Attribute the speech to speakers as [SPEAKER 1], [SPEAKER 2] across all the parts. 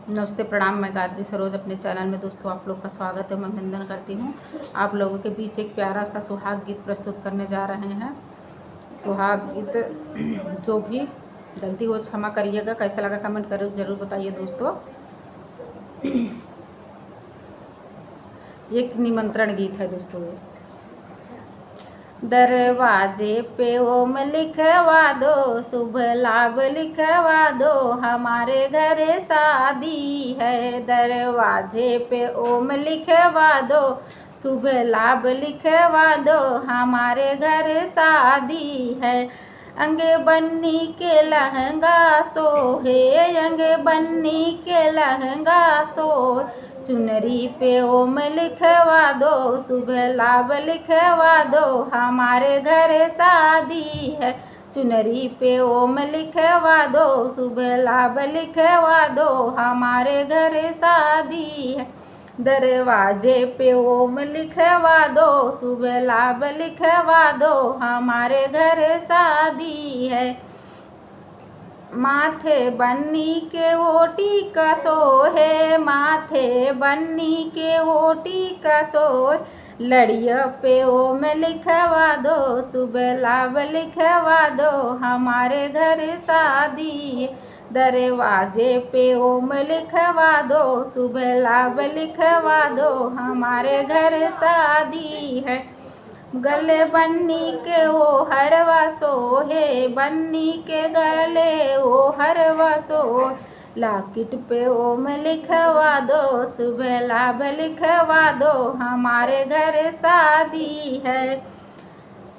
[SPEAKER 1] नमस्ते, प्रणाम। मैं गायत्री सरोज अपने चैनल में दोस्तों आप लोग का स्वागत है, मैं अभिनंदन करती हूँ। आप लोगों के बीच एक प्यारा सा सुहाग गीत प्रस्तुत करने जा रहे हैं। सुहाग गीत जो भी गलती हो क्षमा करिएगा। कैसा लगा कमेंट कर जरूर बताइए दोस्तों। एक निमंत्रण गीत है दोस्तों ये। दरवाजे पे ओम लिखवा दो, शुभ लाभ लिखवा दो, हमारे घर शादी है। दरवाजे पे ओम लिखवा दो, शुभ लाभ लिखवा दो, हमारे घर शादी है। अंगे बन्नी के लहंगा सोहे, अंगे बन्नी के लहंगा सोहे, चुनरी पे ओम लिखवा दो, शुभ लाभ लिखवा दो, हमारे घर शादी है। चुनरी पे ओम लिखवा दो, शुभ लाभ लिखवा दो, हमारे घर शादी है। दरवाजे पे ओम लिखवा दो, शुभ लाभ लिखवा दो, हमारे घर शादी है। माथे बन्नी के ओटी का सोहे, माथे बन्नी के ओटी का सोहे, लड़िया पे ओम लिखवा दो, शुभ लाभ लिखवा दो, हमारे घर शादी। दरवाजे पे ओम लिखवा दो, शुभ लाभ लिखवा दो, हमारे घर शादी है। गले बन्नी के ओ हरवा सोहे, बन्नी के गले ओ हरवा सो, लाकिट पे ओम लिखवा दो, शुभ लाभ लिखवा दो, हमारे घर शादी है।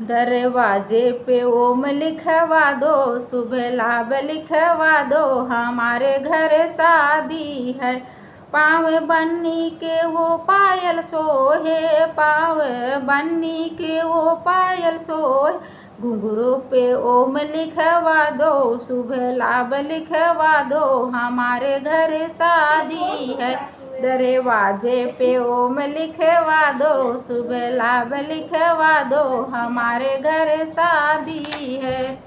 [SPEAKER 1] दरवाजे पे ओम लिखवा दो, शुभ लाभ लिखवा दो, हमारे घर शादी है। पाँव बन्नी के वो पायल सोहे, पाँव बन्नी के वो पायल सोहे, घुंघरू पे ओम लिखवा दो, शुभ लाभ लिखवा दो, हमारे घर शादी है। दरवाजे पे ओम लिखवा दो, शुभ लाभ लिखवा दो, हमारे घर शादी है।